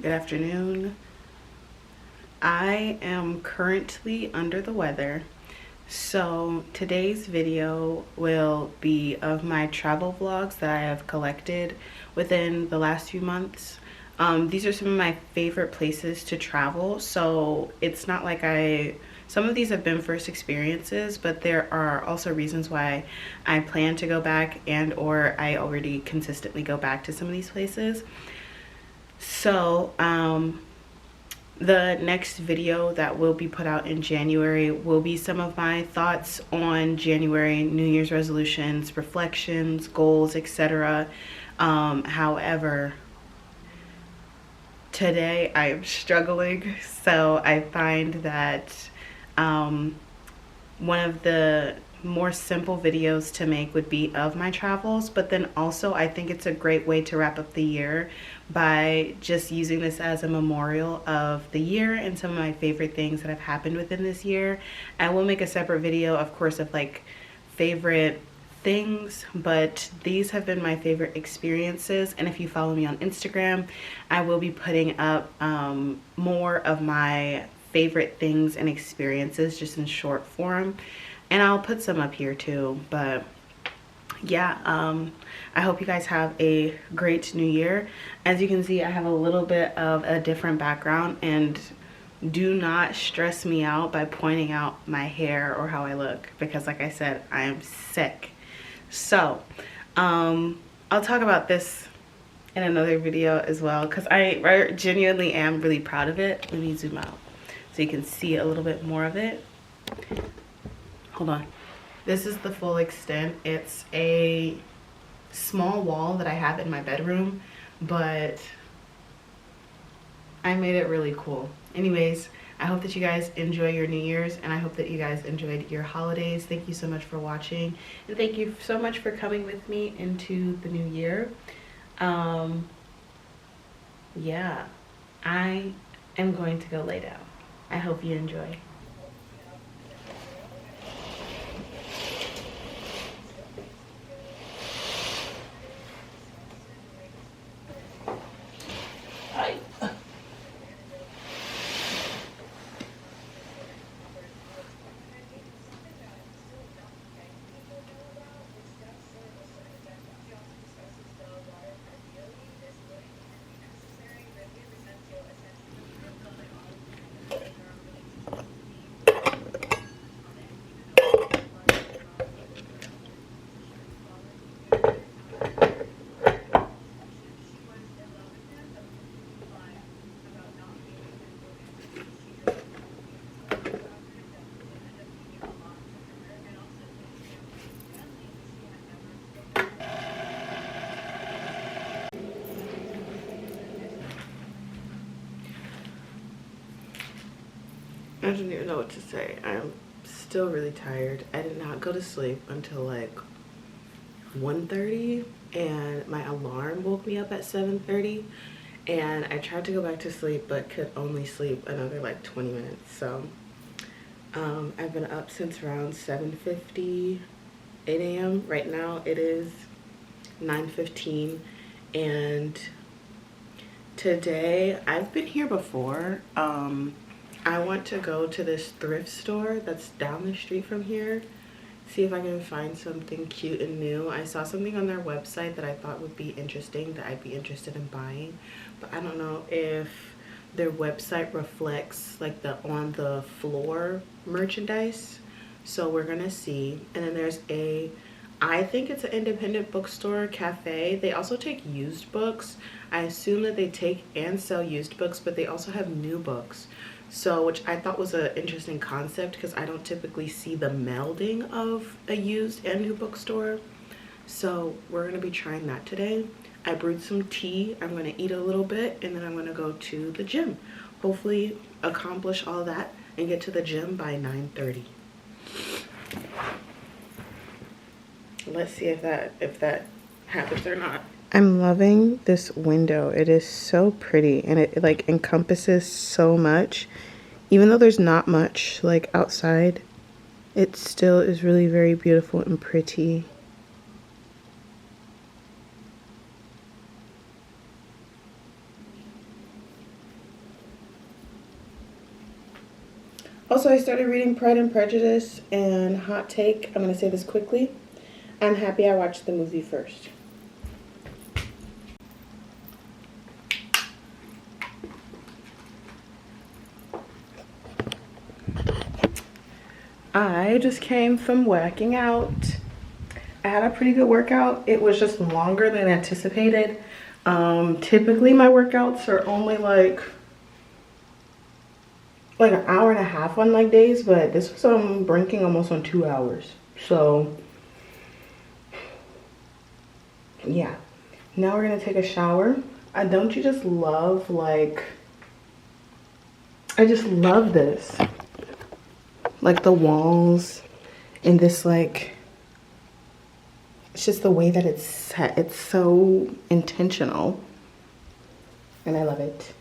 Good afternoon. I am currently under the weather, so today's video will be of my travel vlogs that I have collected within the last few months. These are some of my favorite places to travel, so it's not like some of these have been first experiences, but there are also reasons why I plan to go back and or I already consistently go back to some of these places. So the next video that will be put out in January will be some of my thoughts on January, New Year's resolutions, reflections, goals, etc. However, today I am struggling, so I find that one of the more simple videos to make would be of my travels, but then also I think it's a great way to wrap up the year by just using this as a memorial of the year and some of my favorite things that have happened within this year. I will make a separate video, of course, of like favorite things, but these have been my favorite experiences, and if you follow me on Instagram, I will be putting up more of my favorite things and experiences just in short form, and I'll put some up here too. But yeah, I hope you guys have a great new year. As you can see, I have a little bit of a different background, and do not stress me out by pointing out my hair or how I look, because like I said, I am sick. So I'll talk about this in another video as well, because I genuinely am really proud of it. Let me zoom out so you can see a little bit more of it. Hold on. This is the full extent. It's a small wall that I have in my bedroom, but I made it really cool. Anyways, I hope that you guys enjoy your New Year's, and I hope that you guys enjoyed your holidays. Thank you so much for watching, and thank you so much for coming with me into the new year. Yeah, I am going to go lay down. I hope you enjoy. I don't even know what to say. I'm still really tired. I did not go to sleep until like 1:30, and my alarm woke me up at 7:30, and I tried to go back to sleep but could only sleep another like 20 minutes. So I've been up since around 7:50, 8 a.m. Right now it is 9:15, and today I've been here before. I want to go to this thrift store that's down the street from here, see if I can find something cute and new. I saw something on their website that I thought would be interesting, that I'd be interested in buying, but I don't know if their website reflects like the on the floor merchandise, so we're gonna see. And then there's I think it's an independent bookstore cafe. They also take used books. I assume that they take and sell used books, but they also have new books. So, which I thought was an interesting concept, because I don't typically see the melding of a used and new bookstore. So we're gonna be trying that today. I brewed some tea. I'm gonna eat a little bit, and then I'm gonna go to the gym. Hopefully accomplish all that and get to the gym by 9:30. Let's see if that happens or not. I'm loving this window. It is so pretty, and it like encompasses so much. Even though there's not much like outside, it still is really very beautiful and pretty. Also, I started reading Pride and Prejudice, and hot take, I'm going to say this quickly. I'm happy I watched the movie first. I just came from working out. I had a pretty good workout. It was just longer than anticipated. Typically my workouts are only like an hour and a half on like days, but this was breaking almost on 2 hours. So yeah, now we're gonna take a shower. Don't you just love, like, I just love this, like the walls and this, like, it's just the way that it's set. It's so intentional and I love it.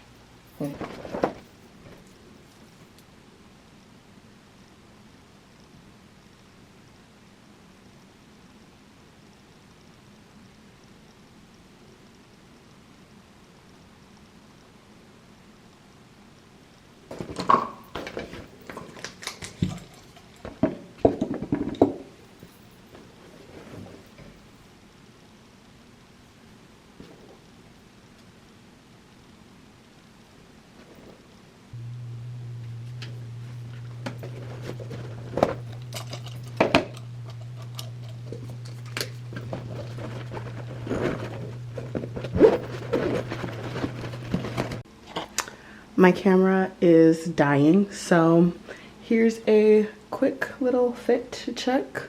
My camera is dying, so here's a quick little fit check.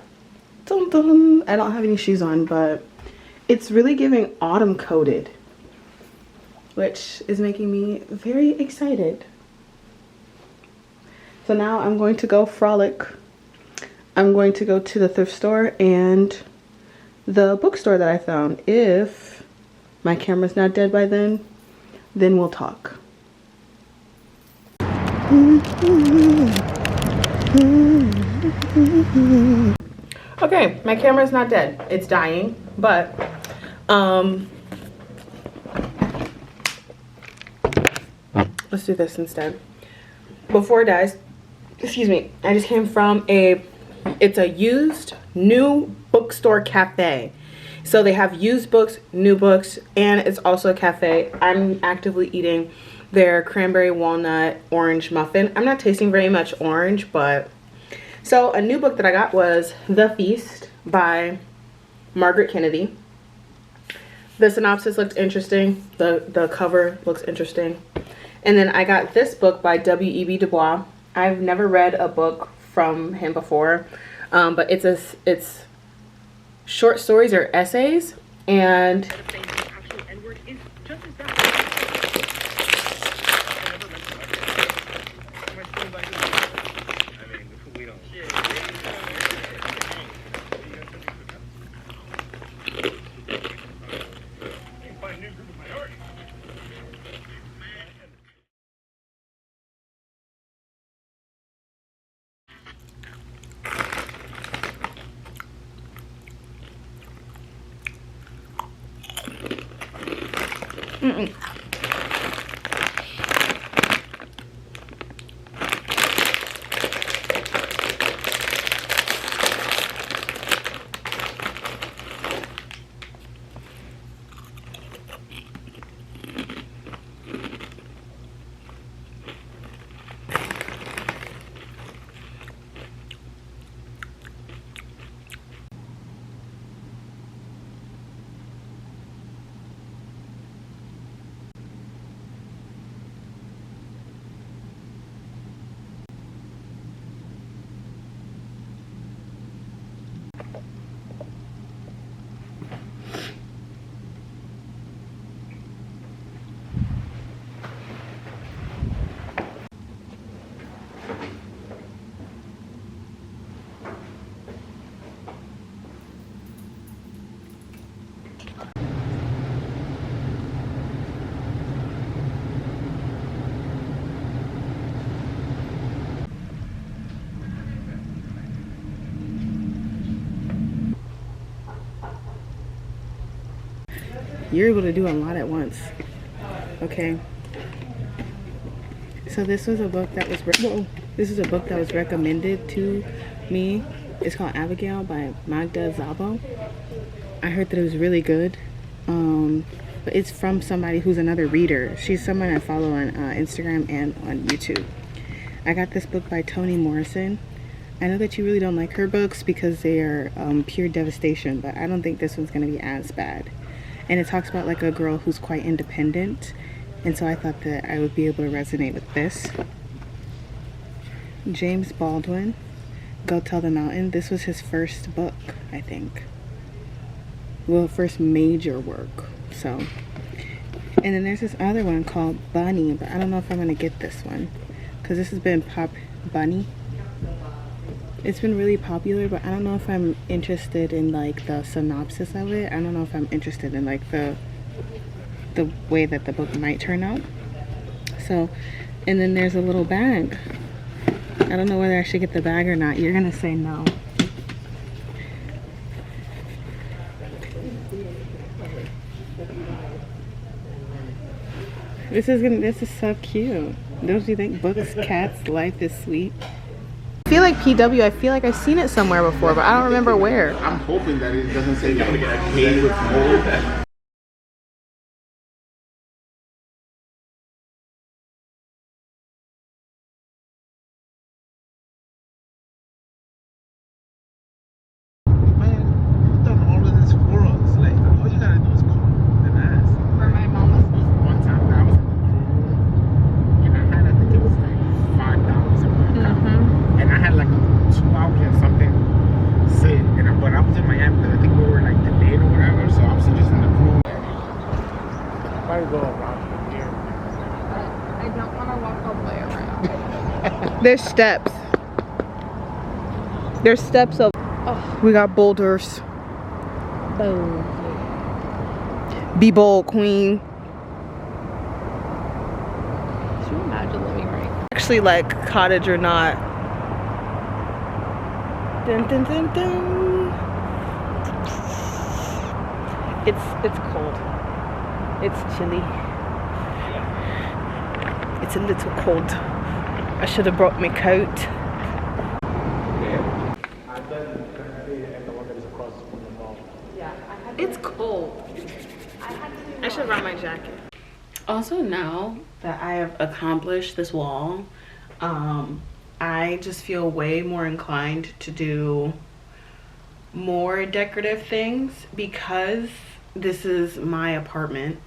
Dun dun. I don't have any shoes on, but it's really giving autumn coated, which is making me very excited. So now I'm going to go frolic. I'm going to go to the thrift store and the bookstore that I found. If my camera's not dead by then we'll talk. Okay, my camera's not dead. It's dying, but let's do this instead. Before it dies, excuse me, I just came from it's a used new bookstore cafe. So they have used books, new books, and it's also a cafe. I'm actively eating their cranberry walnut orange muffin. I'm not tasting very much orange, but so a new book that I got was The Feast by Margaret Kennedy. The synopsis looked interesting. The cover looks interesting. And then I got this book by W.E.B. Du Bois. I've never read a book from him before, but it's short stories or essays, and you're able to do a lot at once. Okay. So this was a book that was whoa. This is a book that was recommended to me. It's called Abigail by Magda Szabo. I heard that it was really good. But it's from somebody who's another reader. She's someone I follow on Instagram and on YouTube. I got this book by Toni Morrison. I know that you really don't like her books because they are pure devastation, but I don't think this one's going to be as bad. And it talks about like a girl who's quite independent, and so I thought that I would be able to resonate with this. James Baldwin, Go Tell the Mountain. This was his first book, I think. Well, first major work. So, and then there's this other one called Bunny, but I don't know if I'm going to get this one because this has been Bunny. It's been really popular, but I don't know if I'm interested in like the synopsis of it. I don't know if I'm interested in like the way that the book might turn out. So, and then there's a little bag. I don't know whether I should get the bag or not. You're gonna say no. This is so cute. Don't you think? Books, cats, life is sweet. I feel like PW, I feel like I've seen it somewhere before, but I don't remember where. I'm hoping that it doesn't say made with mold. There's steps. There's steps of. Oh. We got boulders. Boom. Be bold, queen. Could you imagine living right now? Actually, like cottage or not. Dun, dun, dun, dun. It's cold. It's chilly. It's a little cold. I should have brought my coat. It's cold. I should brought my jacket. Also, now that I have accomplished this wall, I just feel way more inclined to do more decorative things because this is my apartment.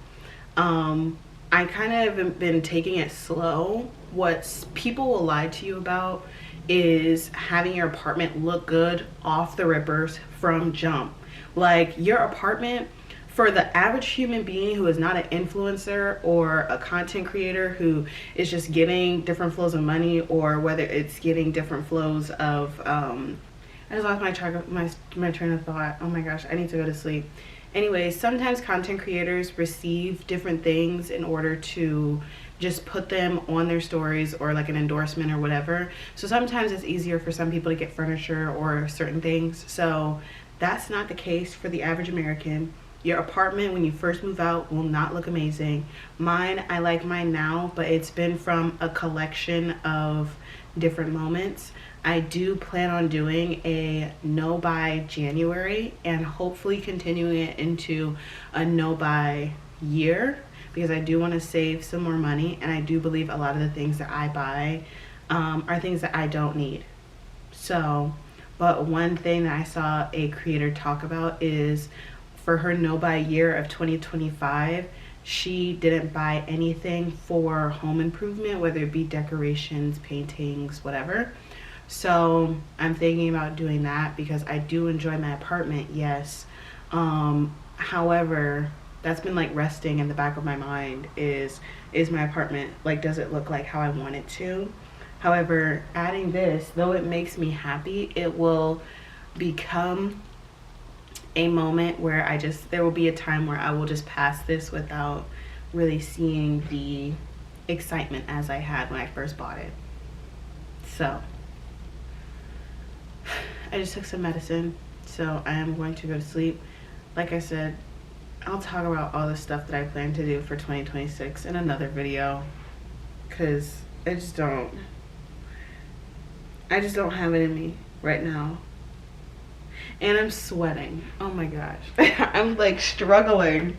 I kind of have been taking it slow. What people will lie to you about is having your apartment look good off the rippers from jump. Like your apartment, for the average human being who is not an influencer or a content creator who is just getting different flows of money, or whether it's getting different flows of I just lost my train of thought. Oh my gosh, I need to go to sleep. Anyways, sometimes content creators receive different things in order to just put them on their stories or like an endorsement or whatever. So sometimes it's easier for some people to get furniture or certain things. So that's not the case for the average American. Your apartment when you first move out will not look amazing. Mine, I like mine now, but it's been from a collection of different moments. I do plan on doing a no buy January and hopefully continuing it into a no buy year, because I do want to save some more money, and I do believe a lot of the things that I buy are things that I don't need. So, but one thing that I saw a creator talk about is for her no buy year of 2025, she didn't buy anything for home improvement, whether it be decorations, paintings, whatever. So I'm thinking about doing that because I do enjoy my apartment, yes. However, that's been like resting in the back of my mind is my apartment, like, does it look like how I want it to? However, adding this, though it makes me happy, it will become a moment where there will be a time where I will just pass this without really seeing the excitement as I had when I first bought it. So I just took some medicine, so I am going to go to sleep. Like I said, I'll talk about all the stuff that I plan to do for 2026 in another video, because I just don't I just don't have it in me right now. And I'm sweating. Oh my gosh. I'm like struggling.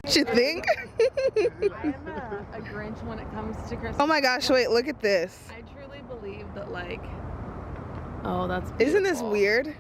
What you think? I am a Grinch when it comes to Christmas. Oh my gosh, wait, look at this. I truly believe that, like, oh, that's Isn't this beautiful. weird?